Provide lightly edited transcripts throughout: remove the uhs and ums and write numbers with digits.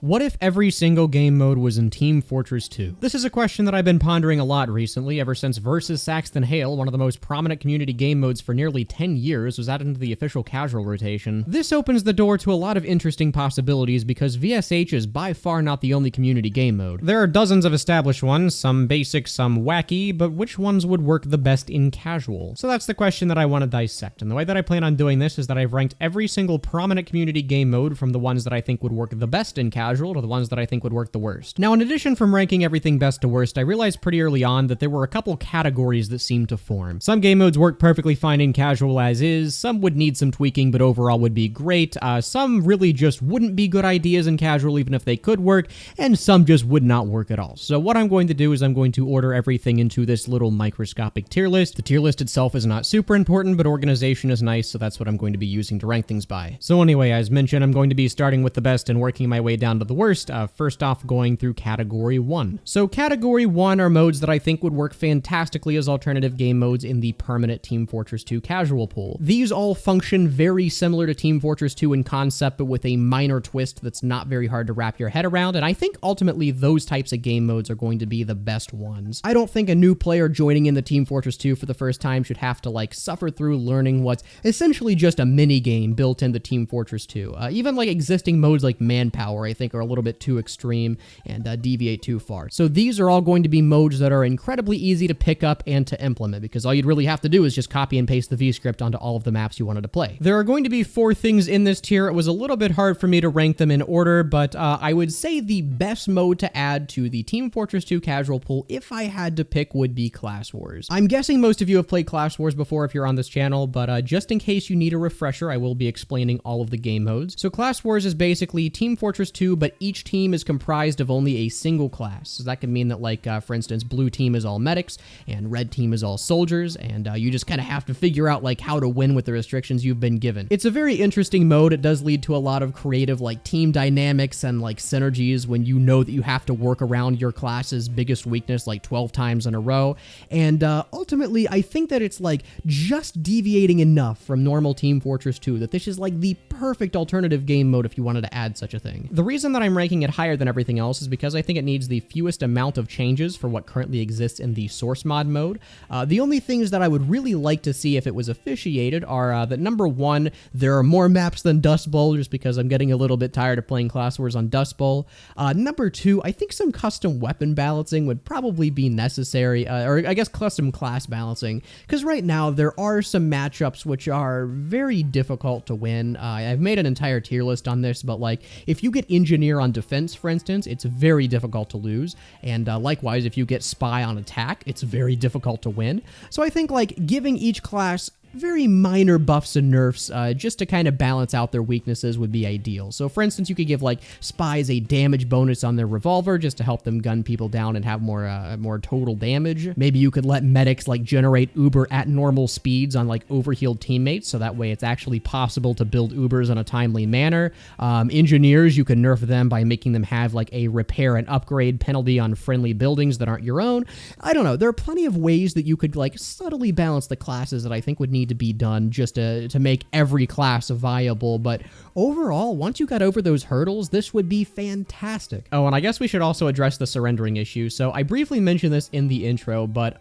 What if every single game mode was in Team Fortress 2? This is a question that I've been pondering a lot recently, ever since Versus Saxton Hale, one of the most prominent community game modes for nearly 10 years, was added into the official casual rotation. This opens the door to a lot of interesting possibilities because VSH is by far not the only community game mode. There are dozens of established ones, some basic, some wacky, but which ones would work the best in casual? So that's the question that I want to dissect, and the way that I plan on doing this is that I've ranked every single prominent community game mode from the ones that I think would work the best in casual to the ones that I think would work the worst. Now, in addition from ranking everything best to worst, I realized pretty early on that there were a couple categories that seemed to form. Some game modes work perfectly fine in casual as is, some would need some tweaking but overall would be great, some really just wouldn't be good ideas in casual even if they could work, and some just would not work at all. So what I'm going to do is I'm going to order everything into this little microscopic tier list. The tier list itself is not super important, but organization is nice, so that's what I'm going to be using to rank things by. So anyway, as mentioned, I'm going to be starting with the best and working my way down to the worst. First off, going through Category 1. So Category 1 are modes that I think would work fantastically as alternative game modes in the permanent Team Fortress 2 casual pool. These all function very similar to Team Fortress 2 in concept, but with a minor twist that's not very hard to wrap your head around, and I think ultimately those types of game modes are going to be the best ones. I don't think a new player joining in the Team Fortress 2 for the first time should have to suffer through learning what's essentially just a mini game built into Team Fortress 2. Even existing modes like Manpower I think are a little bit too extreme and deviate too far. So these are all going to be modes that are incredibly easy to pick up and to implement because all you'd really have to do is just copy and paste the VScript onto all of the maps you wanted to play. There are going to be 4 things in this tier. It was a little bit hard for me to rank them in order, but I would say the best mode to add to the Team Fortress 2 casual pool, if I had to pick, would be Class Wars. I'm guessing most of you have played Class Wars before if you're on this channel, but just in case you need a refresher, I will be explaining all of the game modes. So Class Wars is basically Team Fortress 2, but each team is comprised of only a single class. So that could mean that for instance, blue team is all medics and red team is all soldiers, and you just kind of have to figure out how to win with the restrictions you've been given. It's a very interesting mode. It does lead to a lot of creative team dynamics and synergies when you know that you have to work around your class's biggest weakness 12 times in a row, and ultimately I think that it's just deviating enough from normal Team Fortress 2 that this is the perfect alternative game mode if you wanted to add such a thing. The reason that I'm ranking it higher than everything else is because I think it needs the fewest amount of changes for what currently exists in the source mod mode. The only things that I would really like to see if it was officiated are that number 1, there are more maps than Dust Bowl, just because I'm getting a little bit tired of playing Class Wars on Dust Bowl. Number 2, I think some custom weapon balancing would probably be necessary, or I guess custom class balancing, because right now there are some matchups which are very difficult to win. I've made an entire tier list on this, but if you get Engineer on defense, for instance, it's very difficult to lose, and likewise, if you get Spy on attack, it's very difficult to win. So I think giving each class very minor buffs and nerfs just to kind of balance out their weaknesses would be ideal. So for instance, you could give spies a damage bonus on their revolver just to help them gun people down and have more total damage. Maybe you could let medics generate uber at normal speeds on overhealed teammates, so that way it's actually possible to build ubers in a timely manner. Engineers, you can nerf them by making them have a repair and upgrade penalty on friendly buildings that aren't your own. I don't know, there are plenty of ways that you could subtly balance the classes that I think would need to be done just to make every class viable, but overall, once you got over those hurdles, this would be fantastic. Oh, and I guess we should also address the surrendering issue. So I briefly mentioned this in the intro, but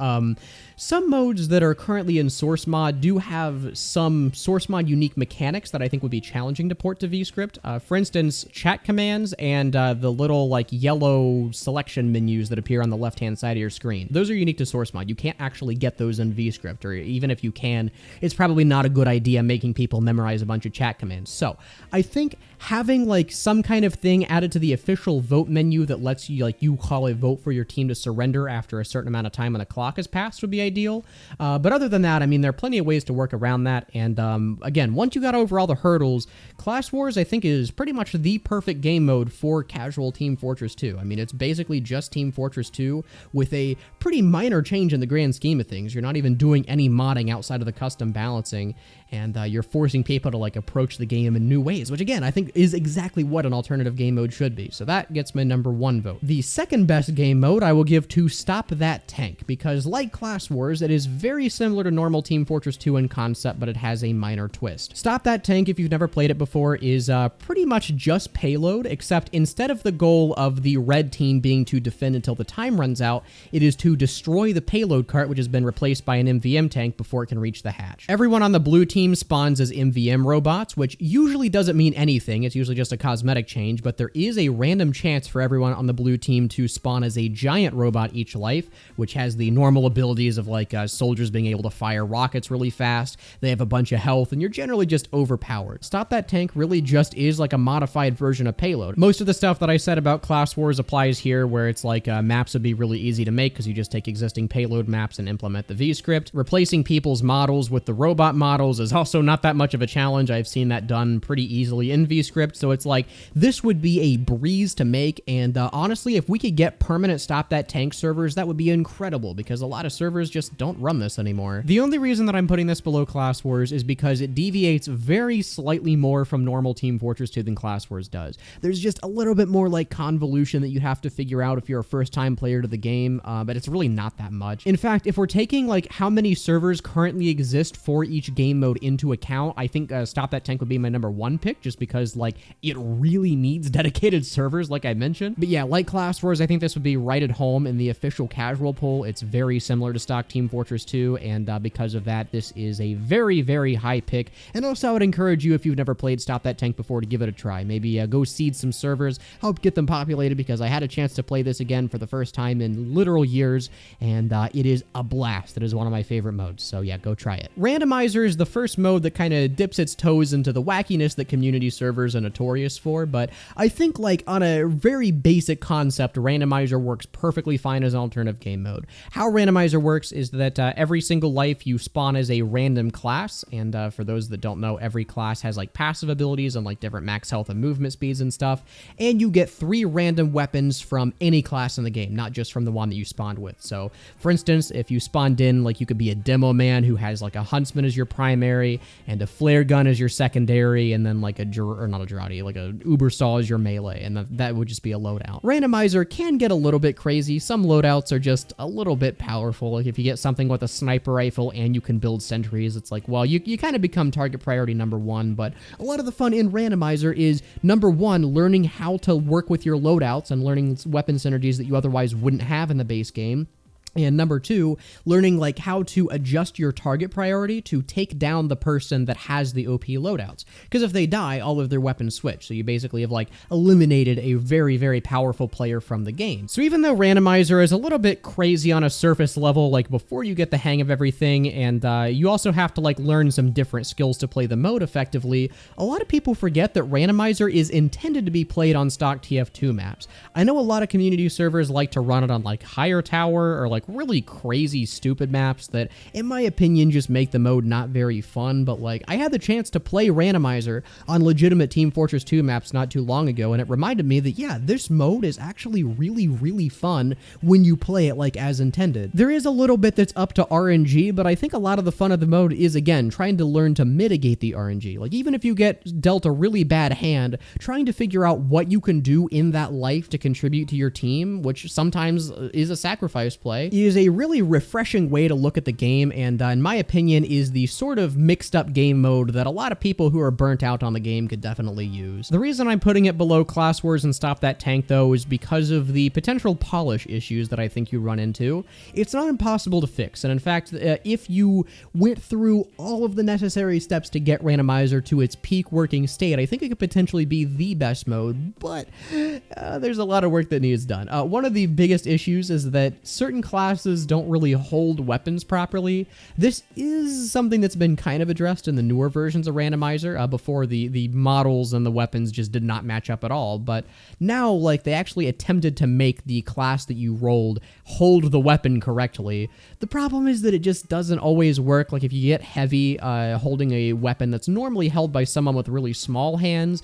some modes that are currently in source mod do have some source mod unique mechanics that I think would be challenging to port to VScript. For instance, chat commands and the little yellow selection menus that appear on the left-hand side of your screen. Those are unique to source mod. You can't actually get those in VScript, or even if you can, it's probably not a good idea making people memorize a bunch of chat commands. So I think having some kind of thing added to the official vote menu that lets you you call a vote for your team to surrender after a certain amount of time on the clock has passed would be ideal. But other than that, I mean, there are plenty of ways to work around that. And again, once you got over all the hurdles, Class Wars I think is pretty much the perfect game mode for casual Team Fortress 2. I mean, it's basically just Team Fortress 2 with a pretty minor change in the grand scheme of things. You're not even doing any modding outside of the custom custom balancing, and you're forcing people to like approach the game in new ways, which again, I think is exactly what an alternative game mode should be. So that gets my number 1 vote. The second best game mode I will give to Stop That Tank, because like Class Wars, it is very similar to normal Team Fortress 2 in concept, but it has a minor twist. Stop That Tank, if you've never played it before, is pretty much just payload, except instead of the goal of the red team being to defend until the time runs out, it is to destroy the payload cart, which has been replaced by an MVM tank before it can reach the hatch. Everyone on the blue team spawns as MVM robots, which usually doesn't mean anything. It's usually just a cosmetic change, but there is a random chance for everyone on the blue team to spawn as a giant robot each life, which has the normal abilities of like soldiers being able to fire rockets really fast. They have a bunch of health, and you're generally just overpowered. Stop That Tank really just is like a modified version of payload. Most of the stuff that I said about Class Wars applies here, where it's like maps would be really easy to make because you just take existing payload maps and implement the VScript. Replacing people's models with the robot models is also not that much of a challenge. I've seen that done pretty easily in VScript, so it's like this would be a breeze to make, and honestly, if we could get permanent Stop That Tank servers, that would be incredible, because a lot of servers just don't run this anymore. The only reason that I'm putting this below Class Wars is because it deviates very slightly more from normal Team Fortress 2 than Class Wars does. There's just a little bit more like convolution that you have to figure out if you're a first-time player to the game, but it's really not that much. In fact, if we're taking like how many servers currently exist for each game mode into account, I think Stop That Tank would be my number 1 pick, just because like it really needs dedicated servers, like I mentioned. But yeah, like Class Wars, I think this would be right at home in the official casual poll. It's very similar to stock Team Fortress 2, and because of that, this is a very, very high pick. And also, I would encourage you, if you've never played Stop That Tank before, to give it a try. Maybe go seed some servers, help get them populated, because I had a chance to play this again for the first time in literal years, and it is a blast. It is one of my favorite modes, so yeah, go try it. Randomizer is the first mode that kind of dips its toes into the wackiness that community servers are notorious for, but I think like on a very basic concept, Randomizer works perfectly fine as an alternative game mode. How Randomizer works is that every single life you spawn as a random class, and for those that don't know, every class has like passive abilities and like different max health and movement speeds and stuff, and you get 3 random weapons from any class in the game, not just from the one that you spawned with. So for instance, if you spawned in, like you could be a demo man who has like a huntsman as your primary and a flare gun as your secondary, and then like not a Gerati, like a Uber Saw as your melee, and that would just be a loadout. Randomizer can get a little bit crazy. Some loadouts are just a little bit powerful. Like if you get something with a sniper rifle and you can build sentries, it's like, well, you kind of become target priority number 1, but a lot of the fun in Randomizer is number 1, learning how to work with your loadouts and learning weapon synergies that you otherwise wouldn't have in the base game. And number 2, learning like how to adjust your target priority to take down the person that has the OP loadouts. Because if they die, all of their weapons switch. So you basically have like eliminated a very, very powerful player from the game. So even though Randomizer is a little bit crazy on a surface level, like before you get the hang of everything, and you also have to like learn some different skills to play the mode effectively, a lot of people forget that Randomizer is intended to be played on stock TF2 maps. I know a lot of community servers like to run it on like Higher Tower or like really crazy stupid maps that in my opinion just make the mode not very fun, but like I had the chance to play Randomizer on legitimate Team Fortress 2 maps not too long ago, and it reminded me that yeah, this mode is actually really, really fun when you play it like as intended. There is a little bit that's up to RNG, but I think a lot of the fun of the mode is again trying to learn to mitigate the RNG. Like even if you get dealt a really bad hand, trying to figure out what you can do in that life to contribute to your team, which sometimes is a sacrifice play, is a really refreshing way to look at the game, and in my opinion is the sort of mixed up game mode that a lot of people who are burnt out on the game could definitely use. The reason I'm putting it below Class Wars and Stop That Tank though is because of the potential polish issues that I think you run into. It's not impossible to fix, and in fact if you went through all of the necessary steps to get Randomizer to its peak working state, I think it could potentially be the best mode, but there's a lot of work that needs done. One of the biggest issues is that certain classes don't really hold weapons properly. This is something that's been kind of addressed in the newer versions of Randomizer. Before the models and the weapons just did not match up at all, but now like they actually attempted to make the class that you rolled hold the weapon correctly. The problem is that it just doesn't always work. Like if you get heavy holding a weapon that's normally held by someone with really small hands,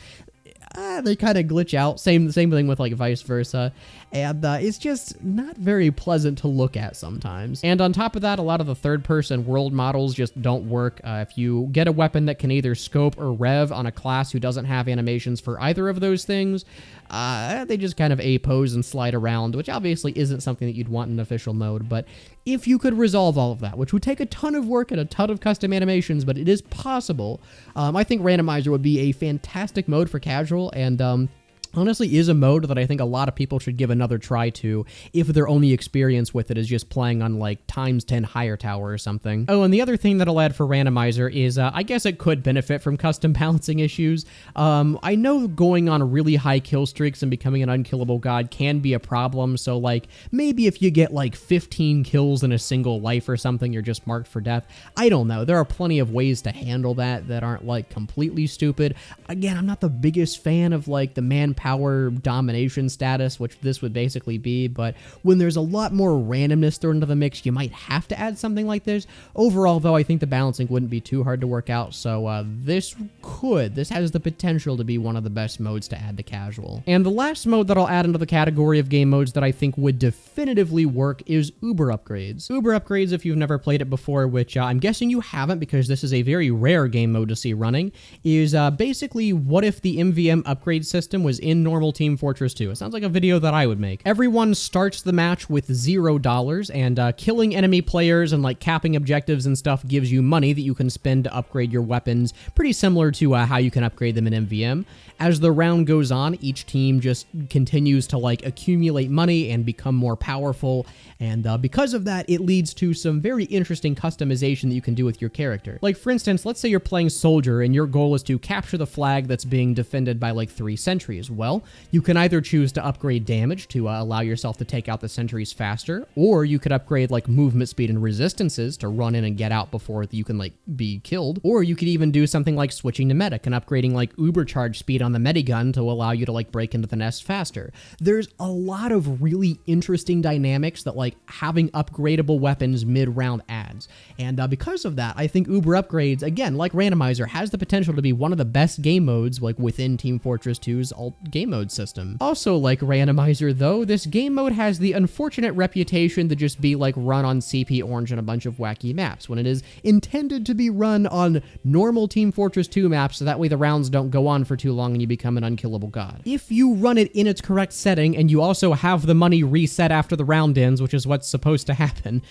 they kind of glitch out. Same thing with like vice versa. And it's just not very pleasant to look at sometimes. And on top of that, a lot of the third-person world models just don't work. If you get a weapon that can either scope or rev on a class who doesn't have animations for either of those things, they just kind of A-pose and slide around, which obviously isn't something that you'd want in official mode. But if you could resolve all of that, which would take a ton of work and a ton of custom animations, but it is possible, I think Randomizer would be a fantastic mode for casual, and honestly is a mode that I think a lot of people should give another try to if their only experience with it is just playing on like ×10 higher tower or something. Oh, and the other thing that I'll add for Randomizer is I guess it could benefit from custom balancing issues. I know going on really high kill streaks and becoming an unkillable god can be a problem, so like maybe if you get like 15 kills in a single life or something, you're just marked for death. I don't know. There are plenty of ways to handle that aren't like completely stupid. Again, I'm not the biggest fan of like the manpower domination status, which this would basically be, but when there's a lot more randomness thrown into the mix, you might have to add something like this. Overall, though, I think the balancing wouldn't be too hard to work out, so this has the potential to be one of the best modes to add to casual. And the last mode that I'll add into the category of game modes that I think would definitively work is Uber upgrades. Uber upgrades, if you've never played it before, which I'm guessing you haven't because this is a very rare game mode to see running, is basically what if the MVM upgrade system was in normal Team Fortress 2. It sounds like a video that I would make. Everyone starts the match with $0, and killing enemy players and like capping objectives and stuff gives you money that you can spend to upgrade your weapons, pretty similar to how you can upgrade them in MVM. As the round goes on, each team just continues to like accumulate money and become more powerful, and because of that, it leads to some very interesting customization that you can do with your character. Like for instance, let's say you're playing Soldier and your goal is to capture the flag that's being defended by like 3 sentries. Well, you can either choose to upgrade damage to allow yourself to take out the sentries faster, or you could upgrade like movement speed and resistances to run in and get out before you can like be killed, or you could even do something like switching to medic and upgrading like uber charge speed on the medigun to allow you to like break into the nest faster. There's a lot of really interesting dynamics that like having upgradable weapons mid-round adds, and because of that, I think Uber upgrades, again, like Randomizer, has the potential to be one of the best game modes like within Team Fortress 2's alt game mode system. Also, like Randomizer though, this game mode has the unfortunate reputation to just be like run on CP Orange and a bunch of wacky maps, when it is intended to be run on normal Team Fortress 2 maps, so that way the rounds don't go on for too long and you become an unkillable god. If you run it in its correct setting and you also have the money reset after the round ends, which is what's supposed to happen,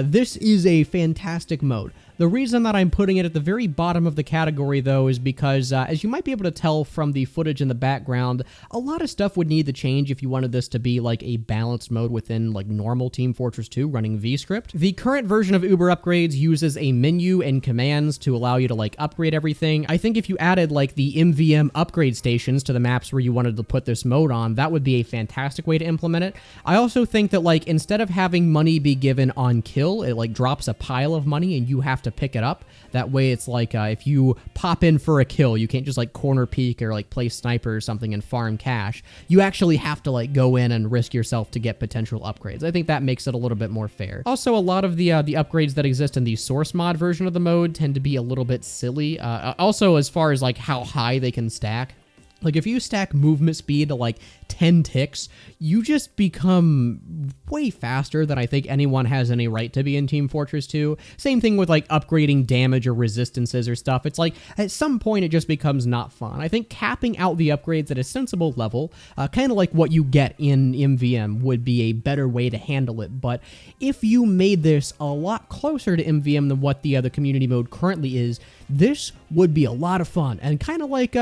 this is a fantastic mode. The reason that I'm putting it at the very bottom of the category, though, is because, as you might be able to tell from the footage in the background, a lot of stuff would need to change if you wanted this to be, like, a balanced mode within, like, normal Team Fortress 2 running VScript. The current version of Uber upgrades uses a menu and commands to allow you to, like, upgrade everything. I think if you added, like, the MVM upgrade stations to the maps where you wanted to put this mode on, that would be a fantastic way to implement it. I also think that, like, instead of having money be given on kill, it, like, drops a pile of money and you have to pick it up. That way it's like if you pop in for a kill, you can't just like corner peek or like play sniper or something and farm cash. You actually have to like go in and risk yourself to get potential upgrades. I think that makes it a little bit more fair. Also, a lot of the upgrades that exist in the source mod version of the mode tend to be a little bit silly. Also, as far as like how high they can stack. Like, if you stack movement speed to, like, 10 ticks, you just become way faster than I think anyone has any right to be in Team Fortress 2. Same thing with, like, upgrading damage or resistances or stuff. It's like, at some point, it just becomes not fun. I think capping out the upgrades at a sensible level, kind of like what you get in MVM, would be a better way to handle it. But if you made this a lot closer to MVM than what the community mode currently is, this would be a lot of fun, and kind of like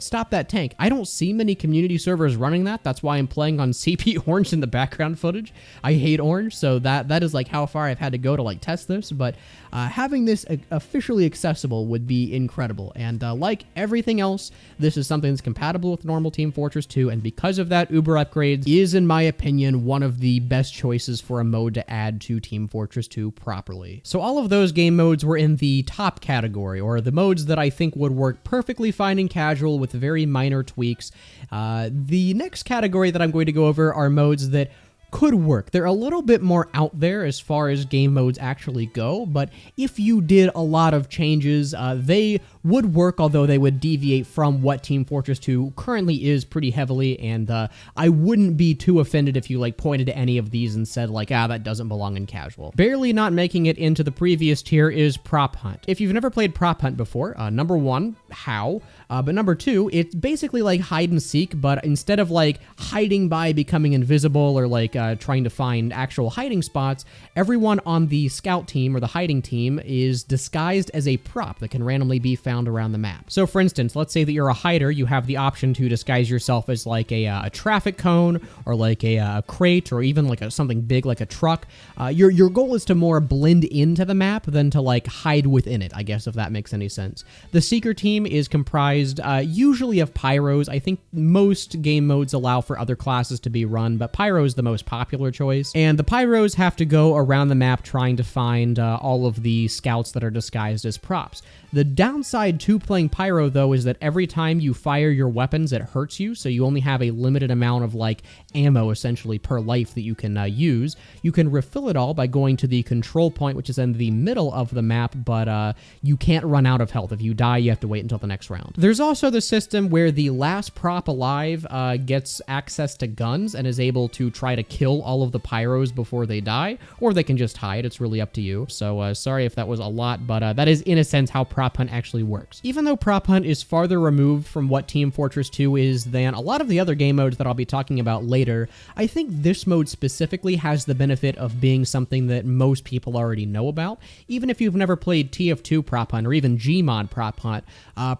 Stop That Tank. I don't see many community servers running that. That's why I'm playing on CP Orange in the background footage. I hate Orange, so that is like how far I've had to go to like test this. But having this officially accessible would be incredible. And like everything else, this is something that's compatible with normal Team Fortress 2, and because of that, Uber Upgrades is, in my opinion, one of the best choices for a mode to add to Team Fortress 2 properly. So all of those game modes were in the top category, or the modes that I think would work perfectly fine in casual with very minor tweaks. The next category that I'm going to go over are modes that could work. They're a little bit more out there as far as game modes actually go, but if you did a lot of changes, they would work, although they would deviate from what Team Fortress 2 currently is pretty heavily, and I wouldn't be too offended if you like pointed to any of these and said like, that doesn't belong in casual. Barely not making it into the previous tier is Prop Hunt. If you've never played Prop Hunt before, number one, how? But number two, it's basically like hide and seek, but instead of like hiding by becoming invisible or like trying to find actual hiding spots, everyone on the scout team or the hiding team is disguised as a prop that can randomly be found around the map. So for instance, let's say that you're a hider, you have the option to disguise yourself as like a traffic cone or like a crate or even like something big like a truck. Your goal is to more blend into the map than to like hide within it, I guess, if that makes any sense. The seeker team is comprised usually of pyros. I think most game modes allow for other classes to be run, but pyro is the most popular choice. And the pyros have to go around the map trying to find all of the scouts that are disguised as props. The downside to playing pyro, though, is that every time you fire your weapons, it hurts you, so you only have a limited amount of like ammo essentially per life that you can use. You can refill it all by going to the control point, which is in the middle of the map, but you can't run out of health. If you die, you have to wait until the next round. There's also the system where the last prop alive gets access to guns and is able to try to kill all of the pyros before they die, or they can just hide. It's really up to you. So sorry if that was a lot, but that is in a sense how Prop Hunt actually works. Even though Prop Hunt is farther removed from what Team Fortress 2 is than a lot of the other game modes that I'll be talking about later, I think this mode specifically has the benefit of being something that most people already know about. Even if you've never played TF2 Prop Hunt or even Gmod Prop Hunt,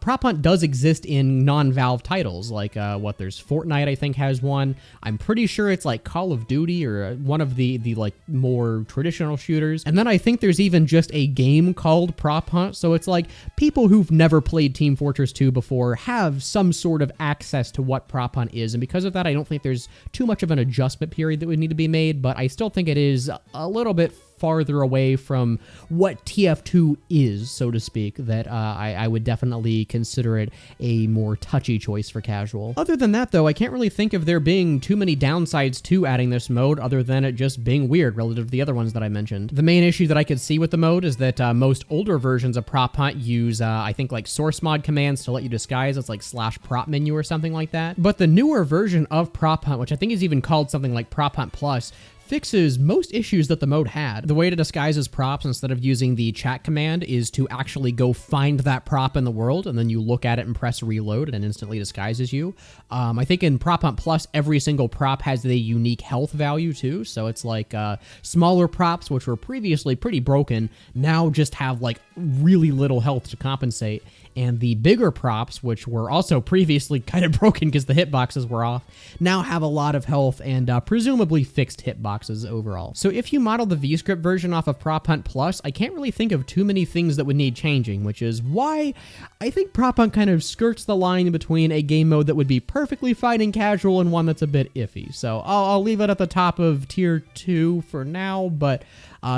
Prop Hunt does exist in non-Valve titles, like there's Fortnite, I think, has one. I'm pretty sure it's like Call of Duty or one of the like more traditional shooters. And then I think there's even just a game called Prop Hunt, so it's like people who've never played Team Fortress 2 before have some sort of access to what Prop Hunt is, and because of that, I don't think there's too much of an adjustment period that would need to be made, but I still think it is a little bit farther away from what TF2 is, so to speak, that I would definitely consider it a more touchy choice for casual. Other than that, though, I can't really think of there being too many downsides to adding this mode other than it just being weird relative to the other ones that I mentioned. The main issue that I could see with the mode is that most older versions of Prop Hunt use, I think, like source mod commands to let you disguise. It's like /prop menu or something like that. But the newer version of Prop Hunt, which I think is even called something like Prop Hunt Plus, fixes most issues that the mode had. The way to disguise as props instead of using the chat command is to actually go find that prop in the world, and then you look at it and press reload and it instantly disguises you. I think in Prop Hunt Plus, every single prop has a unique health value too, so it's like smaller props, which were previously pretty broken, now just have like really little health to compensate. And the bigger props, which were also previously kind of broken because the hitboxes were off, now have a lot of health and presumably fixed hitboxes overall. So if you model the VScript version off of Prop Hunt Plus, I can't really think of too many things that would need changing, which is why I think Prop Hunt kind of skirts the line between a game mode that would be perfectly fine in casual and one that's a bit iffy. So I'll leave it at the top of tier 2 for now, but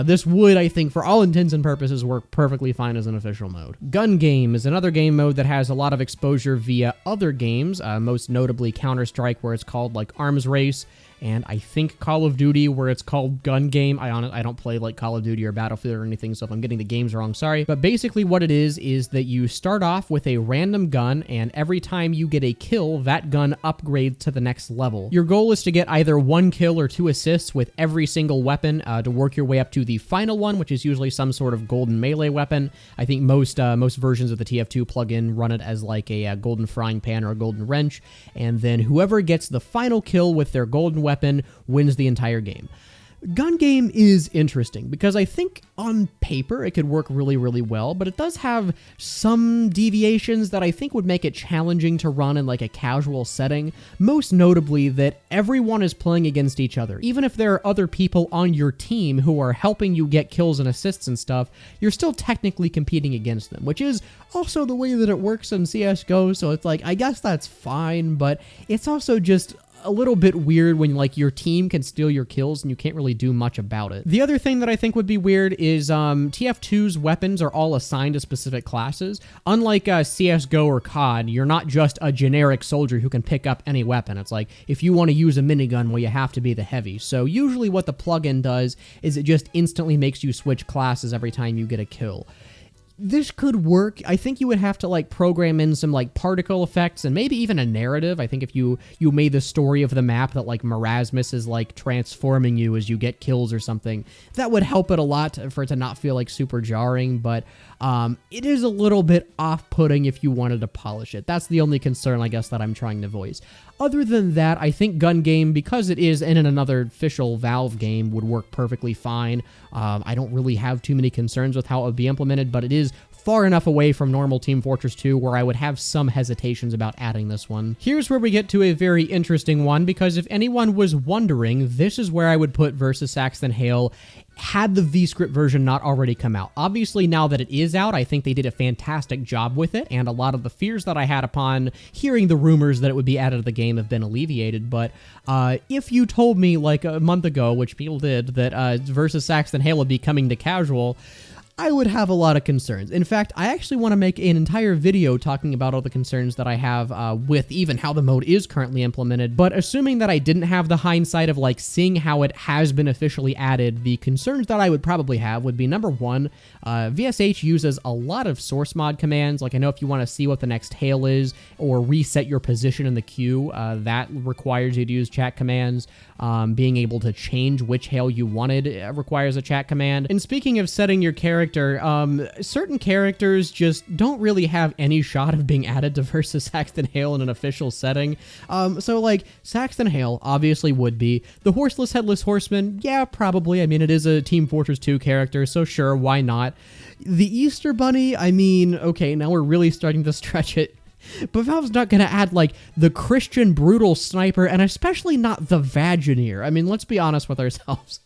this would, I think, for all intents and purposes, work perfectly fine as an official mode. Gun Game is another game mode that has a lot of exposure via other games, most notably Counter-Strike, where it's called like Arms Race, and I think Call of Duty, where it's called Gun Game. I don't play like Call of Duty or Battlefield or anything, so if I'm getting the games wrong, sorry. But basically what it is that you start off with a random gun, and every time you get a kill, that gun upgrades to the next level. Your goal is to get either 1 kill or 2 assists with every single weapon to work your way up to the final one, which is usually some sort of golden melee weapon. I think most versions of the TF2 plugin run it as like a golden frying pan or a golden wrench, and then whoever gets the final kill with their golden weapon wins the entire game. Gun Game is interesting because I think on paper it could work really, really well, but it does have some deviations that I think would make it challenging to run in like a casual setting, most notably that everyone is playing against each other. Even if there are other people on your team who are helping you get kills and assists and stuff, you're still technically competing against them, which is also the way that it works in CSGO, so it's like, I guess that's fine, but it's also just a little bit weird when like your team can steal your kills and you can't really do much about it. The other thing that I think would be weird is TF2's weapons are all assigned to specific classes. Unlike CSGO or COD, you're not just a generic soldier who can pick up any weapon. It's like, if you want to use a minigun, well, you have to be the heavy. So usually what the plugin does is it just instantly makes you switch classes every time you get a kill. This could work. I think you would have to like program in some like particle effects and maybe even a narrative. I think if you made the story of the map that like Marasmus is like transforming you as you get kills or something, that would help it a lot for it to not feel like super jarring, but it is a little bit off-putting if you wanted to polish it. That's the only concern, I guess, that I'm trying to voice. Other than that, I think GUNGAME, because it is in another official Valve game, would work perfectly fine. I don't really have too many concerns with how it would be implemented, but it is far enough away from normal Team Fortress 2 where I would have some hesitations about adding this one. Here's where we get to a very interesting one, because if anyone was wondering, this is where I would put versus Saxton Hale had the VScript version not already come out. Obviously, now that it is out, I think they did a fantastic job with it, and a lot of the fears that I had upon hearing the rumors that it would be added to the game have been alleviated, but if you told me like a month ago, which people did, that versus Saxton Hale would be coming to casual, I would have a lot of concerns. In fact, I actually want to make an entire video talking about all the concerns that I have with even how the mode is currently implemented, but assuming that I didn't have the hindsight of like seeing how it has been officially added, the concerns that I would probably have would be, number one, VSH uses a lot of source mod commands. Like, I know if you want to see what the next hail is or reset your position in the queue, that requires you to use chat commands. Being able to change which hail you wanted requires a chat command. And speaking of setting your character, certain characters just don't really have any shot of being added to versus Saxton Hale in an official setting. So like Saxton Hale obviously would be. The Horseless Headless Horseman, yeah, probably. I mean, it is a Team Fortress 2 character, so sure, why not? The Easter Bunny, I mean, okay, now we're really starting to stretch it. But Valve's not going to add, like, the Christian brutal sniper, and especially not the Vagineer. I mean, let's be honest with ourselves.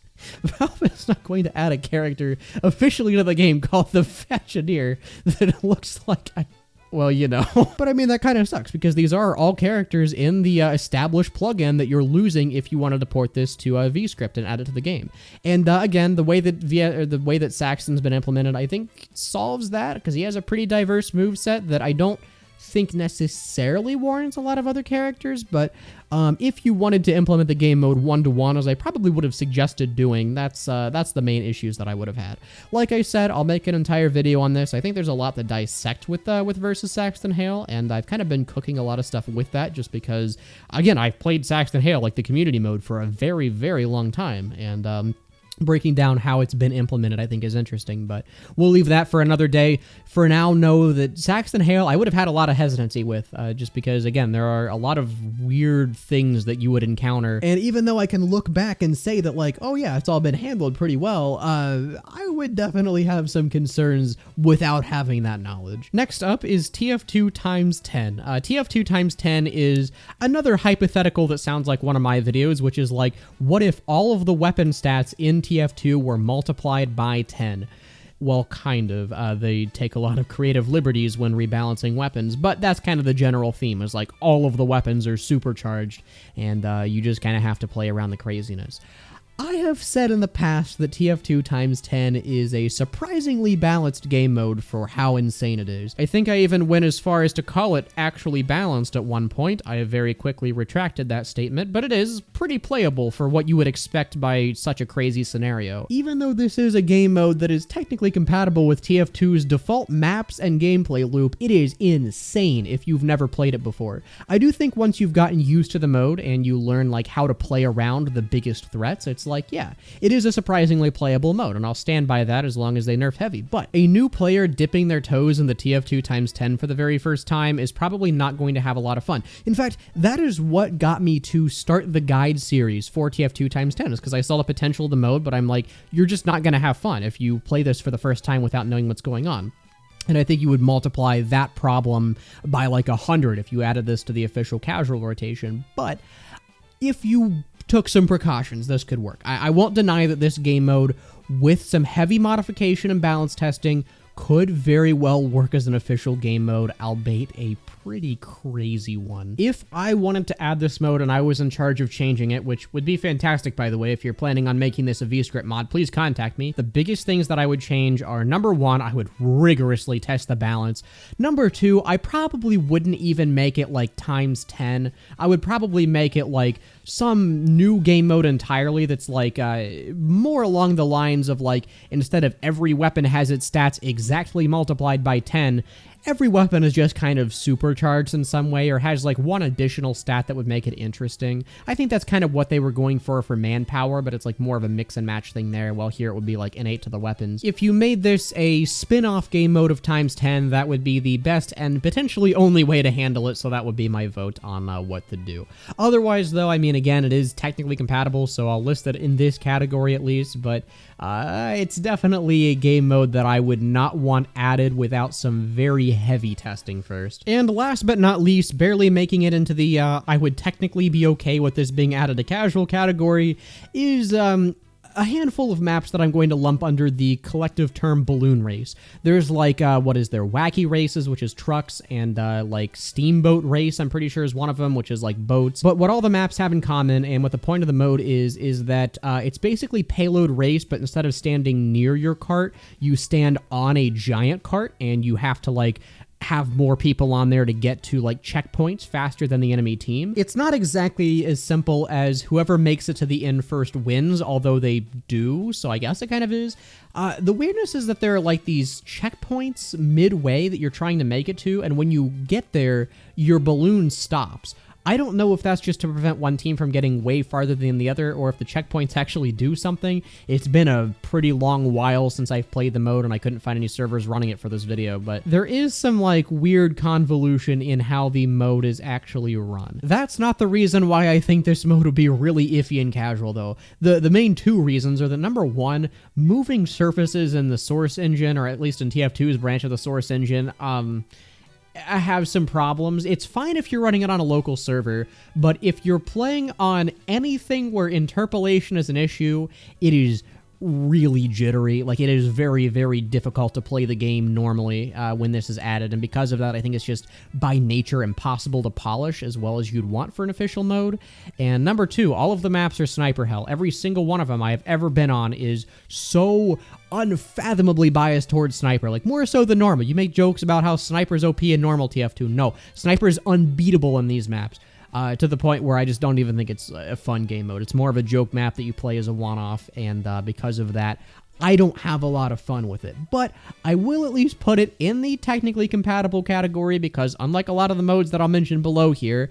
Valve is not going to add a character officially to the game called the Vagineer that looks like a... Well, you know. But I mean, that kind of sucks, because these are all characters in the established plugin that you're losing if you wanted to port this to VScript and add it to the game. And again, the way that Saxton's been implemented, I think solves that, because he has a pretty diverse moveset that I don't think necessarily warrants a lot of other characters, but if you wanted to implement the game mode one-to-one, as I probably would have suggested doing, that's the main issues that I would have had. Like I said, I'll make an entire video on this. I think there's a lot to dissect with versus Saxton Hale, and I've kind of been cooking a lot of stuff with that just because, again, I've played Saxton Hale, like the community mode, for a very, very long time, and breaking down how it's been implemented, I think, is interesting, but we'll leave that for another day. For now, know that Saxton Hale, I would have had a lot of hesitancy with, just because, again, there are a lot of weird things that you would encounter. And even though I can look back and say that, like, oh yeah, it's all been handled pretty well, I would definitely have some concerns without having that knowledge. Next up is TF2 times 10. TF2 times 10 is another hypothetical that sounds like one of my videos, which is like, what if all of the weapon stats in TF2 were multiplied by 10? Well, kind of. They take a lot of creative liberties when rebalancing weapons, but that's kind of the general theme, is like all of the weapons are supercharged, and you just kind of have to play around the craziness. I have said in the past that TF2 times 10 is a surprisingly balanced game mode for how insane it is. I think I even went as far as to call it actually balanced at one point. I have very quickly retracted that statement, but it is pretty playable for what you would expect by such a crazy scenario. Even though this is a game mode that is technically compatible with TF2's default maps and gameplay loop, it is insane if you've never played it before. I do think once you've gotten used to the mode and you learn like how to play around the biggest threats, it's like, yeah, it is a surprisingly playable mode, and I'll stand by that as long as they nerf heavy. But a new player dipping their toes in the TF2 times 10 for the very first time is probably not going to have a lot of fun. In fact, that is what got me to start the guide series for TF2 times 10, is because I saw the potential of the mode, but I'm like, you're just not going to have fun if you play this for the first time without knowing what's going on. And I think you would multiply that problem by like 100 if you added this to the official casual rotation. But if you took some precautions, this could work. I won't deny that this game mode, with some heavy modification and balance testing, could very well work as an official game mode, albeit a pretty crazy one. If I wanted to add this mode and I was in charge of changing it, which would be fantastic, by the way, if you're planning on making this a VScript mod, please contact me. The biggest things that I would change are, number one, I would rigorously test the balance. Number two, I probably wouldn't even make it like times 10. I would probably make it like some new game mode entirely that's like more along the lines of like, instead of every weapon has its stats exactly multiplied by 10, every weapon is just kind of supercharged in some way or has like one additional stat that would make it interesting. I think that's kind of what they were going for manpower, but it's like more of a mix and match thing there, while here it would be like innate to the weapons. If you made this a spin-off game mode of times 10, that would be the best and potentially only way to handle it, so that would be my vote on what to do. Otherwise, though, I mean, again, it is technically compatible, so I'll list it in this category at least, but it's definitely a game mode that I would not want added without some very heavy testing first. And last but not least, barely making it into the I would technically be okay with this being added to casual category, is a handful of maps that I'm going to lump under the collective term balloon race. There's like, what is there? Wacky races, which is trucks, and like steamboat race, I'm pretty sure is one of them, which is like boats. But what all the maps have in common, and what the point of the mode is that it's basically payload race, but instead of standing near your cart, you stand on a giant cart, and you have to like have more people on there to get to like checkpoints faster than the enemy team. It's not exactly as simple as whoever makes it to the end first wins, although they do, so I guess it kind of is. The weirdness is that there are like these checkpoints midway that you're trying to make it to, and when you get there, your balloon stops. I don't know if that's just to prevent one team from getting way farther than the other, or if the checkpoints actually do something. It's been a pretty long while since I've played the mode, and I couldn't find any servers running it for this video, but there is some like weird convolution in how the mode is actually run. That's not the reason why I think this mode would be really iffy and casual, though. The main two reasons are that, number one, moving surfaces in the source engine, or at least in TF2's branch of the source engine, I have some problems. It's fine if you're running it on a local server, but if you're playing on anything where interpolation is an issue, it is really jittery. Like, it is very, very difficult to play the game normally when this is added, and because of that, I think it's just by nature impossible to polish as well as you'd want for an official mode. And number two, all of the maps are sniper hell. Every single one of them I have ever been on is so unfathomably biased towards sniper, like more so than normal. You make jokes about how sniper's OP in normal TF2. No, sniper is unbeatable in these maps. To the point where I just don't even think it's a fun game mode. It's more of a joke map that you play as a one-off, and because of that, I don't have a lot of fun with it. But I will at least put it in the technically compatible category, because unlike a lot of the modes that I'll mention below here,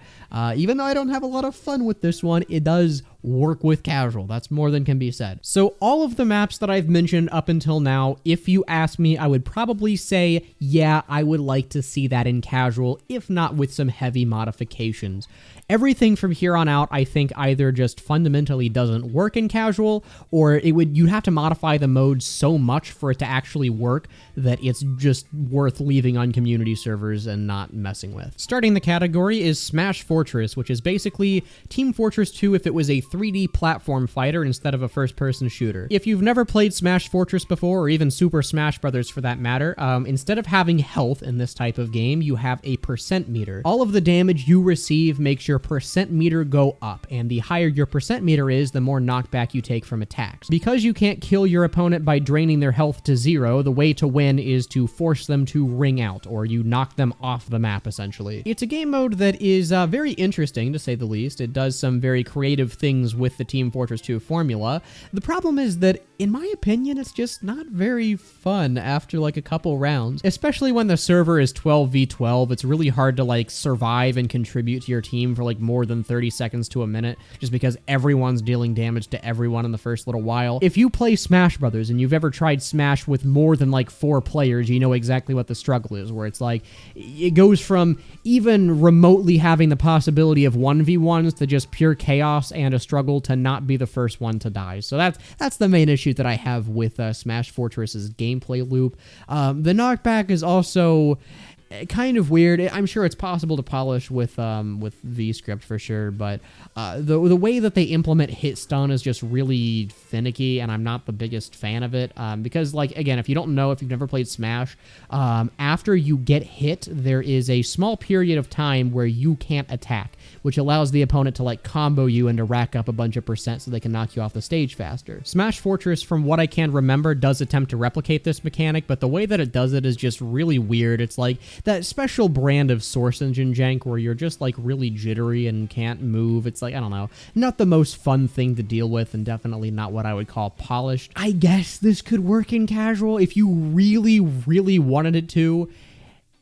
even though I don't have a lot of fun with this one, it does work with casual. That's more than can be said. So all of the maps that I've mentioned up until now, if you ask me, I would probably say, yeah, I would like to see that in casual, if not with some heavy modifications. Everything from here on out, I think, either just fundamentally doesn't work in casual, or you'd have to modify the mode so much for it to actually work that it's just worth leaving on community servers and not messing with. Starting the category is Smash Fortress, which is basically Team Fortress 2 if it was a 3D platform fighter instead of a first-person shooter. If you've never played Smash Fortress before, or even Super Smash Bros. For that matter, instead of having health in this type of game, you have a percent meter. All of the damage you receive makes your percent meter go up, and the higher your percent meter is, the more knockback you take from attacks. Because you can't kill your opponent by draining their health to zero, the way to win is to force them to ring out, or you knock them off the map, essentially. It's a game mode that is very interesting, to say the least. It does some very creative things with the Team Fortress 2 formula. The problem is that, in my opinion, it's just not very fun after like a couple rounds, especially when the server is 12v12. It's really hard to like survive and contribute to your team for like more than 30 seconds to a minute, just because everyone's dealing damage to everyone in the first little while. If you play Smash Brothers and you've ever tried Smash with more than like 4 players, you know exactly what the struggle is, where it's like, it goes from even remotely having the possibility of 1v1s to just pure chaos and a struggle to not be the first one to die. So that's the main issue that I have with Smash Fortress's gameplay loop. The knockback is also, kind of weird. I'm sure it's possible to polish with VScript for sure, but the way that they implement hit stun is just really finicky, and I'm not the biggest fan of it, because, like, again, if you don't know, if you've never played Smash, after you get hit, there is a small period of time where you can't attack, which allows the opponent to, like, combo you and to rack up a bunch of percent so they can knock you off the stage faster. Smash Fortress, from what I can remember, does attempt to replicate this mechanic, but the way that it does it is just really weird. It's like that special brand of Source Engine jank where you're just, like, really jittery and can't move. It's like, I don't know, not the most fun thing to deal with, and definitely not what I would call polished. I guess this could work in casual if you really, really wanted it to.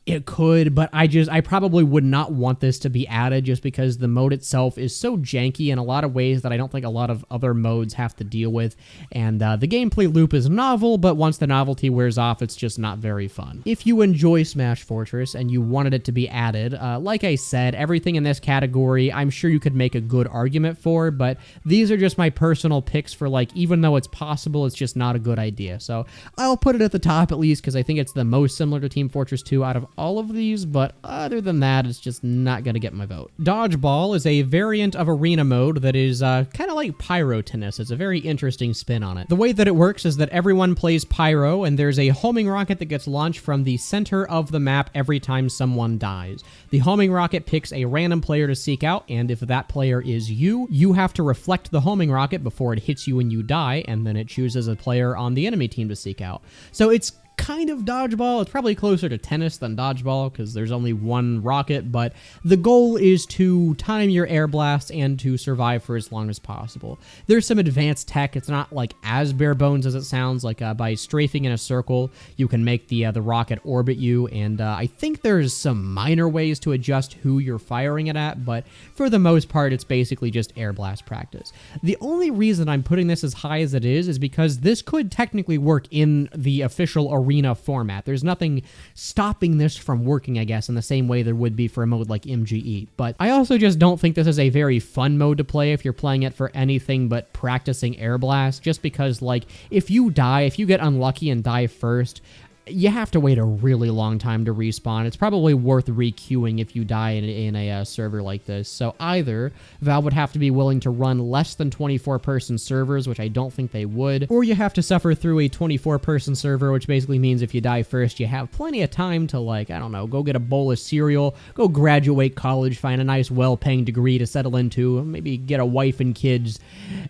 It could, but I probably would not want this to be added just because the mode itself is so janky in a lot of ways that I don't think a lot of other modes have to deal with, and the gameplay loop is novel, but once the novelty wears off, it's just not very fun. If you enjoy Smash Fortress and you wanted it to be added, like I said, everything in this category I'm sure you could make a good argument for, but these are just my personal picks for, like, even though it's possible, it's just not a good idea. So I'll put it at the top at least because I think it's the most similar to Team Fortress 2 out of all of these, but other than that, it's just not gonna get my vote. Dodgeball is a variant of arena mode that is kind of like Pyro Tennis. It's a very interesting spin on it. The way that it works is that everyone plays Pyro, and there's a homing rocket that gets launched from the center of the map every time someone dies. The homing rocket picks a random player to seek out, and if that player is you have to reflect the homing rocket before it hits you when you die, and then it chooses a player on the enemy team to seek out. So it's kind of dodgeball. It's probably closer to tennis than dodgeball because there's only one rocket, but the goal is to time your air blast and to survive for as long as possible. There's some advanced tech. It's not like as bare bones as it sounds. Like by strafing in a circle, you can make the rocket orbit you, and I think there's some minor ways to adjust who you're firing it at, but for the most part, it's basically just air blast practice. The only reason I'm putting this as high as it is because this could technically work in the official arena format. There's nothing stopping this from working, I guess, in the same way there would be for a mode like MGE. But I also just don't think this is a very fun mode to play if you're playing it for anything but practicing air blast, just because, like, if you get unlucky and die first, you have to wait a really long time to respawn. It's probably worth re-queuing if you die in a server like this. So either Valve would have to be willing to run less than 24-person servers, which I don't think they would, or you have to suffer through a 24-person server, which basically means if you die first, you have plenty of time to, like, I don't know, go get a bowl of cereal, go graduate college, find a nice well-paying degree to settle into, maybe get a wife and kids,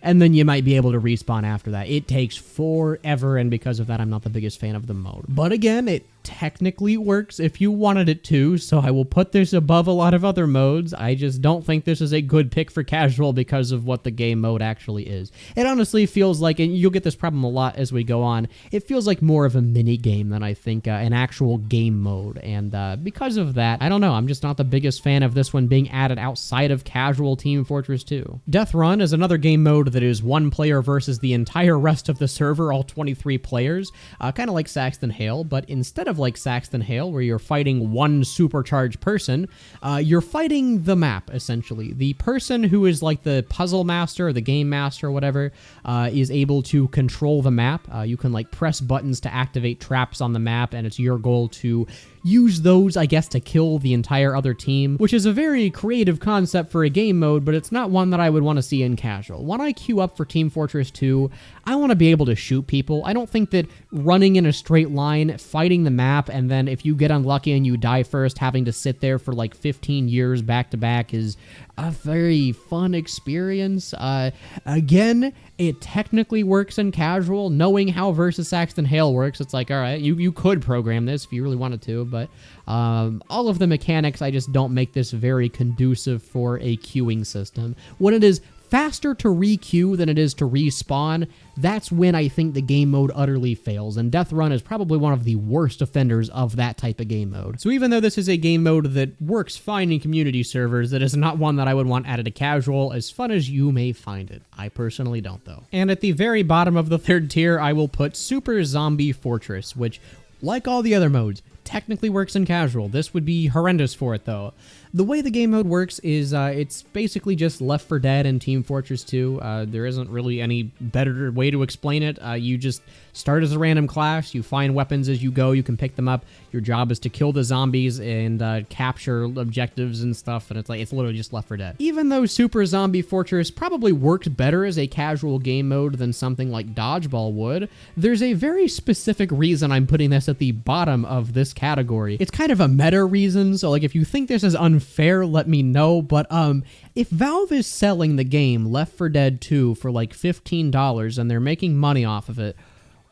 and then you might be able to respawn after that. It takes forever, and because of that, I'm not the biggest fan of the mode. But again, it technically works if you wanted it to, so I will put this above a lot of other modes. I just don't think this is a good pick for casual because of what the game mode actually is. It honestly feels like, and you'll get this problem a lot as we go on, it feels like more of a mini game than I think an actual game mode, and because of that, I don't know, I'm just not the biggest fan of this one being added outside of casual Team Fortress 2. Death Run is another game mode that is one player versus the entire rest of the server, all 23 players, kind of like Saxton Hale, but instead of like Saxton Hale, where you're fighting one supercharged person, you're fighting the map, essentially. The person who is like the puzzle master or the game master or whatever is able to control the map. You can like press buttons to activate traps on the map, and it's your goal to use those, I guess, to kill the entire other team, which is a very creative concept for a game mode, but it's not one that I would want to see in casual. When I queue up for Team Fortress 2, I want to be able to shoot people. I don't think that running in a straight line, fighting the map, and then if you get unlucky and you die first, having to sit there for like 15 years back to back is a very fun experience. Again, it technically works in casual. Knowing how versus Saxton Hale works, it's like, all right, you could program this if you really wanted to, but all of the mechanics, I just don't make this very conducive for a queuing system. When it is faster to re-queue than it is to respawn, that's when I think the game mode utterly fails, and Death Run is probably one of the worst offenders of that type of game mode. So even though this is a game mode that works fine in community servers, it is not one that I would want added to casual, as fun as you may find it. I personally don't, though. And at the very bottom of the third tier, I will put Super Zombie Fortress, which, like all the other modes, technically works in casual. This would be horrendous for it, though. The way the game mode works is it's basically just Left 4 Dead and Team Fortress 2. There isn't really any better way to explain it. You just start as a random class, you find weapons as you go, you can pick them up. Your job is to kill the zombies and capture objectives and stuff, and it's literally just Left 4 Dead. Even though Super Zombie Fortress probably worked better as a casual game mode than something like Dodgeball would, there's a very specific reason I'm putting this at the bottom of this category. It's kind of a meta reason, so like if you think this is unfair, let me know, but if Valve is selling the game Left 4 Dead 2 for like $15 and they're making money off of it,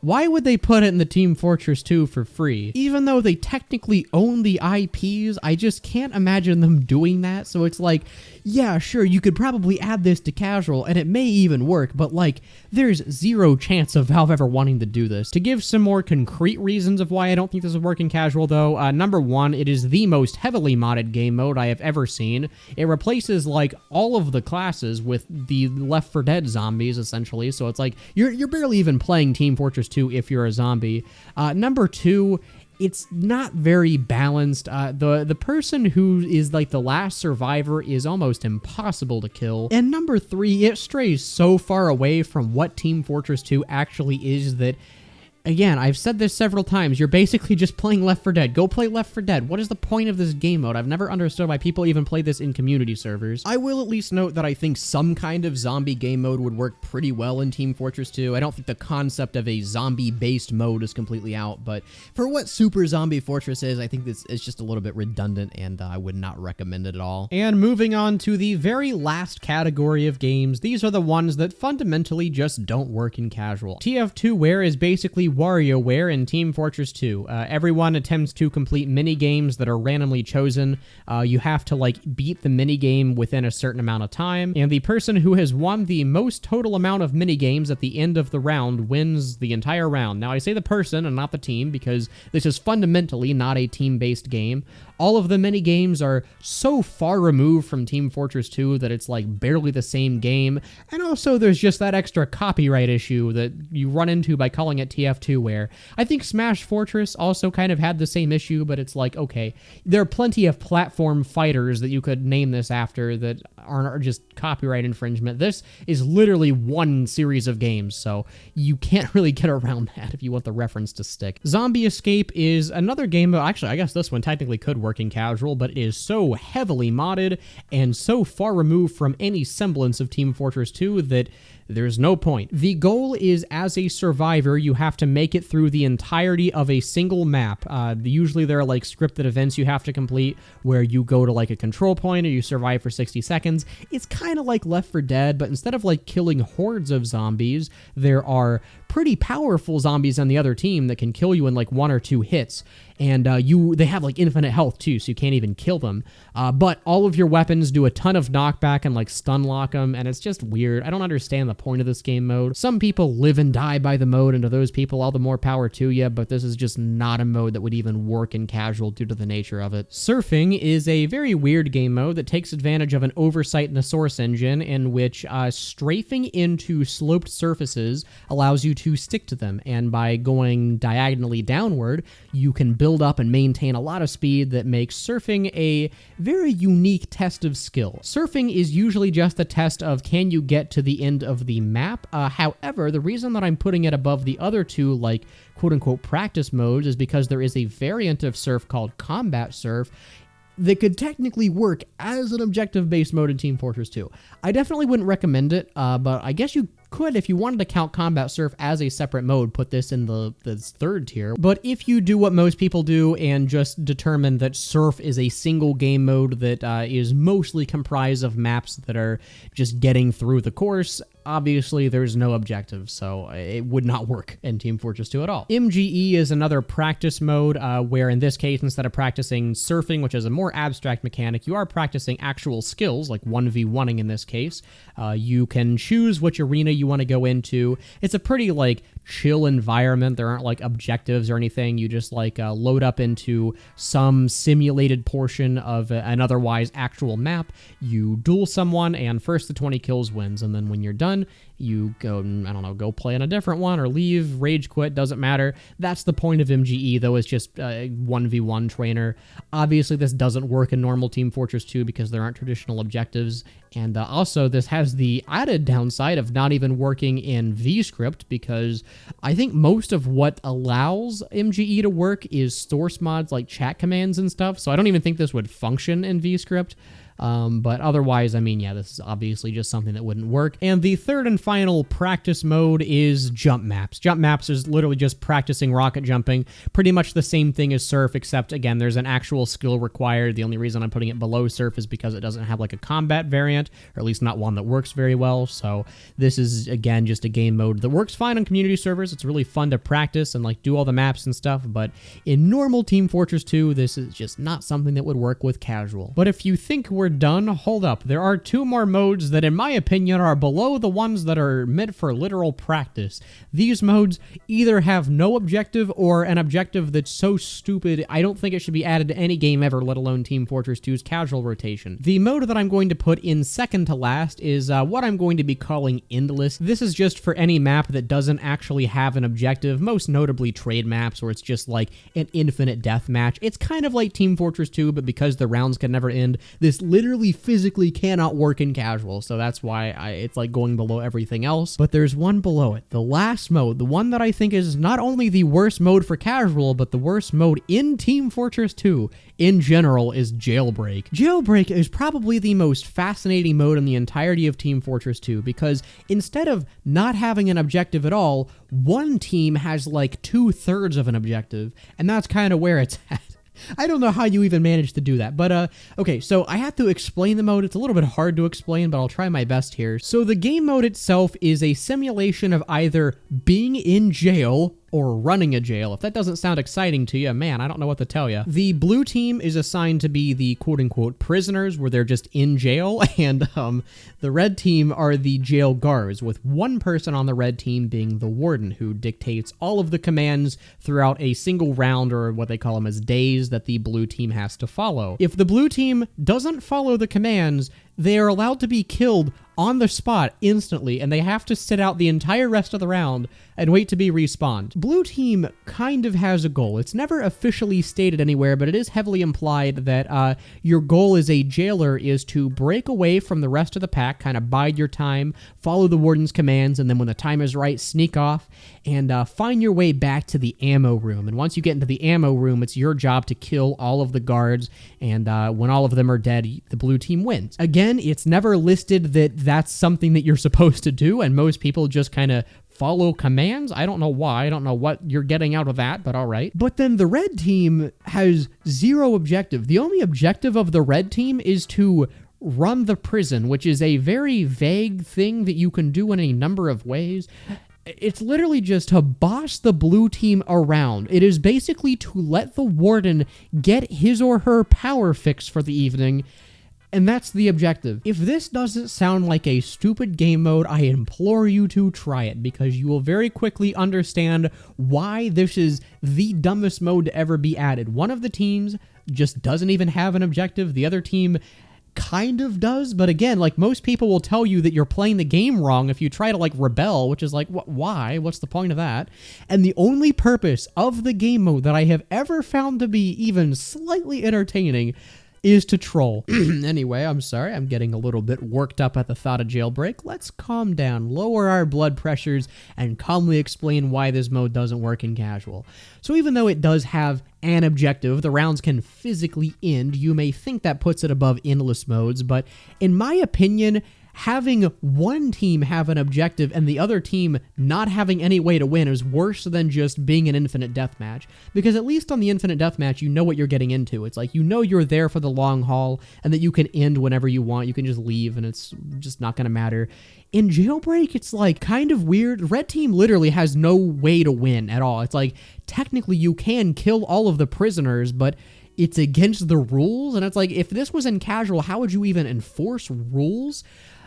why would they put it in the Team Fortress 2 for free? Even though they technically own the IPs, I just can't imagine them doing that. So it's like, yeah, sure, you could probably add this to casual, and it may even work, but like, there's zero chance of Valve ever wanting to do this. To give some more concrete reasons of why I don't think this would work in casual, though, number one, it is the most heavily modded game mode I have ever seen. It replaces, like, all of the classes with the Left 4 Dead zombies, essentially, so it's like, you're barely even playing Team Fortress 2 if you're a zombie. Number two, it's not very balanced. The person who is like the last survivor is almost impossible to kill. And number three, it strays so far away from what Team Fortress 2 actually is that, again, I've said this several times, you're basically just playing Left 4 Dead. Go play Left 4 Dead. What is the point of this game mode? I've never understood why people even play this in community servers. I will at least note that I think some kind of zombie game mode would work pretty well in Team Fortress 2. I don't think the concept of a zombie-based mode is completely out, but for what Super Zombie Fortress is, I think this is just a little bit redundant, and I would not recommend it at all. And moving on to the very last category of games, these are the ones that fundamentally just don't work in casual. TF2ware is basically WarioWare in Team Fortress 2. Everyone attempts to complete mini-games that are randomly chosen. You have to, like, beat the mini-game within a certain amount of time, and the person who has won the most total amount of mini-games at the end of the round wins the entire round. Now, I say the person and not the team because this is fundamentally not a team-based game. All of the mini-games are so far removed from Team Fortress 2 that it's, like, barely the same game, and also there's just that extra copyright issue that you run into by calling it TF2ware. I think Smash Fortress also kind of had the same issue, but it's like, okay, there are plenty of platform fighters that you could name this after that are just copyright infringement. This is literally one series of games, so you can't really get around that if you want the reference to stick. Zombie Escape is another game, actually, I guess this one technically could work in casual, but it is so heavily modded and so far removed from any semblance of Team Fortress 2 that there's no point. The goal is, as a survivor, you have to make it through the entirety of a single map. Usually there are like scripted events you have to complete where you go to like a control point or you survive for 60 seconds. It's kind of like Left 4 Dead, but instead of like killing hordes of zombies, there are pretty powerful zombies on the other team that can kill you in like 1 or 2 hits. And they have like infinite health too, so you can't even kill them. But all of your weapons do a ton of knockback and like stun lock them, and it's just weird. I don't understand the point of this game mode. Some people live and die by the mode, and to those people, all the more power to you, but this is just not a mode that would even work in casual due to the nature of it. Surfing is a very weird game mode that takes advantage of an oversight in the source engine in which strafing into sloped surfaces allows you to stick to them, and by going diagonally downward, you can build up and maintain a lot of speed that makes surfing a very unique test of skill. Surfing is usually just a test of can you get to the end of the map. However, the reason that I'm putting it above the other two, like quote-unquote practice modes, is because there is a variant of surf called combat surf that could technically work as an objective-based mode in Team Fortress 2. I definitely wouldn't recommend it, but I guess you could, if you wanted to count Combat Surf as a separate mode, put this in the third tier. But if you do what most people do and just determine that Surf is a single game mode that is mostly comprised of maps that are just getting through the course, obviously there's no objective, so it would not work in Team Fortress 2 at all. MGE is another practice mode where in this case, instead of practicing surfing, which is a more abstract mechanic, you are practicing actual skills, like 1v1ing in this case. You can choose which arena you want to go into. It's a pretty like chill environment. There aren't like objectives or anything. You just like load up into some simulated portion of an otherwise actual map. You duel someone, and first to 20 kills wins, and then when you're done, done, you go, I don't know, go play on a different one or leave, rage quit, doesn't matter. That's the point of MGE, though. It's just a 1v1 trainer. Obviously, this doesn't work in normal Team Fortress 2 because there aren't traditional objectives. And also, this has the added downside of not even working in VScript, because I think most of what allows MGE to work is source mods like chat commands and stuff, so I don't even think this would function in VScript. But otherwise, I mean, yeah, this is obviously just something that wouldn't work. And the third and final practice mode is jump maps. Jump maps is literally just practicing rocket jumping. Pretty much the same thing as surf, except, again, there's an actual skill required. The only reason I'm putting it below surf is because it doesn't have like a combat variant, or at least not one that works very well. So this is, again, just a game mode that works fine on community servers. It's really fun to practice and like do all the maps and stuff. But in normal Team Fortress 2, this is just not something that would work with casual. But if you think we're done, hold up. There are two more modes that, in my opinion, are below the ones that are meant for literal practice. These modes either have no objective or an objective that's so stupid I don't think it should be added to any game ever, let alone Team Fortress 2's casual rotation. The mode that I'm going to put in second to last is what I'm going to be calling Endless. This is just for any map that doesn't actually have an objective, most notably trade maps where it's just like an infinite death match. It's kind of like Team Fortress 2, but because the rounds can never end, this literally physically cannot work in casual, so that's why it's like going below everything else. But there's one below it, the last mode, the one that I think is not only the worst mode for casual, but the worst mode in Team Fortress 2 in general, is Jailbreak. Jailbreak is probably the most fascinating mode in the entirety of Team Fortress 2, because instead of not having an objective at all, one team has like 2/3 of an objective, and that's kind of where it's at. I don't know how you even managed to do that, but okay, so I have to explain the mode. It's a little bit hard to explain, but I'll try my best here. So the game mode itself is a simulation of either being in jail or running a jail. If that doesn't sound exciting to you, man, I don't know what to tell you. The blue team is assigned to be the quote-unquote prisoners, where they're just in jail, and the red team are the jail guards, with one person on the red team being the warden, who dictates all of the commands throughout a single round, or what they call them as days, that the blue team has to follow. If the blue team doesn't follow the commands, they are allowed to be killed on the spot instantly, and they have to sit out the entire rest of the round and wait to be respawned. Blue team kind of has a goal. It's never officially stated anywhere, but it is heavily implied that your goal as a jailer is to break away from the rest of the pack, kind of bide your time, follow the warden's commands, and then when the time is right, sneak off and find your way back to the ammo room. And once you get into the ammo room, it's your job to kill all of the guards, and when all of them are dead, the blue team wins. Again, it's never listed that that's something that you're supposed to do, and most people just kind of follow commands. I don't know why. I don't know what you're getting out of that, but all right. But then the red team has zero objective. The only objective of the red team is to run the prison, which is a very vague thing that you can do in a number of ways. It's literally just to boss the blue team around. It is basically to let the warden get his or her power fix for the evening, and that's the objective. If this doesn't sound like a stupid game mode, I implore you to try it, because you will very quickly understand why this is the dumbest mode to ever be added. One of the teams just doesn't even have an objective. The other team kind of does, but again, like, most people will tell you that you're playing the game wrong if you try to like rebel, which is like, why? What's the point of that? And the only purpose of the game mode that I have ever found to be even slightly entertaining is to troll. Anyway, I'm sorry, I'm getting a little bit worked up at the thought of Jailbreak. Let's calm down, lower our blood pressures, and calmly explain why this mode doesn't work in casual. So even though it does have an objective, the rounds can physically end. You may think that puts it above endless modes, but in my opinion, having one team have an objective and the other team not having any way to win is worse than just being an infinite deathmatch. Because at least on the infinite deathmatch, you know what you're getting into. It's like, you know you're there for the long haul and that you can end whenever you want. You can just leave and it's just not going to matter. In Jailbreak, it's like kind of weird. Red team literally has no way to win at all. It's like, technically you can kill all of the prisoners, but it's against the rules. And it's like, if this was in casual, how would you even enforce rules?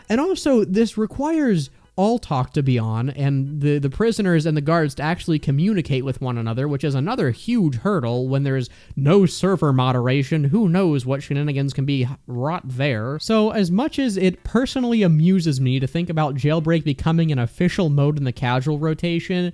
And also, this requires all talk to be on, and the prisoners and the guards to actually communicate with one another, which is another huge hurdle when there's no server moderation. Who knows what shenanigans can be wrought there. So as much as it personally amuses me to think about Jailbreak becoming an official mode in the casual rotation,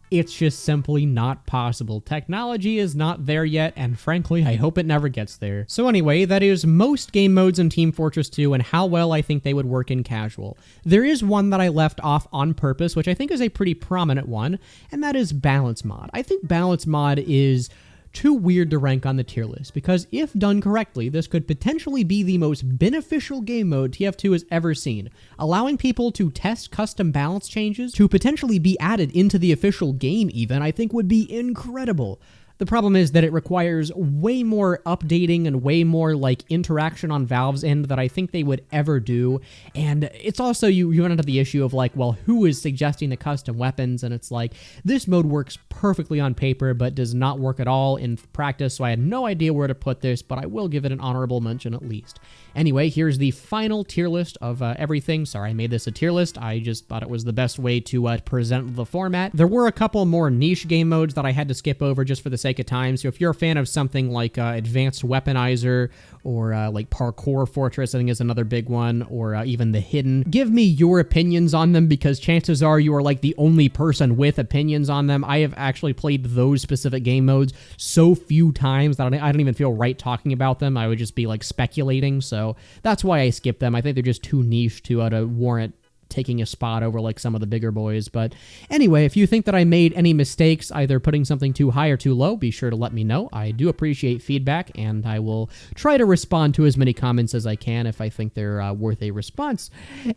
it's just simply not possible. Technology is not there yet, and frankly, I hope it never gets there. So anyway, that is most game modes in Team Fortress 2 and how well I think they would work in casual. There is one that I left off on purpose, which I think is a pretty prominent one, and that is Balance Mod. I think Balance Mod is too weird to rank on the tier list, because if done correctly, this could potentially be the most beneficial game mode TF2 has ever seen, allowing people to test custom balance changes to potentially be added into the official game even, I think would be incredible. The problem is that it requires way more updating and way more like interaction on Valve's end that I think they would ever do. And it's also, you run into the issue of like, well, who is suggesting the custom weapons? And it's like, this mode works perfectly on paper, but does not work at all in practice. So I had no idea where to put this, but I will give it an honorable mention at least. Anyway, here's the final tier list of everything. Sorry, I made this a tier list. I just thought it was the best way to present the format. There were a couple more niche game modes that I had to skip over just for the sake of time. So if you're a fan of something like Advanced Weaponizer or like Parkour Fortress, I think is another big one, or even The Hidden, give me your opinions on them, because chances are you are like the only person with opinions on them. I have actually played those specific game modes so few times that I don't even feel right talking about them. I would just be like speculating. So that's why I skip them. I think they're just too niche to warrant taking a spot over like some of the bigger boys. But anyway, if you think that I made any mistakes, either putting something too high or too low, be sure to let me know. I do appreciate feedback, and I will try to respond to as many comments as I can if I think they're worth a response.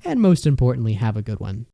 And most importantly, have a good one.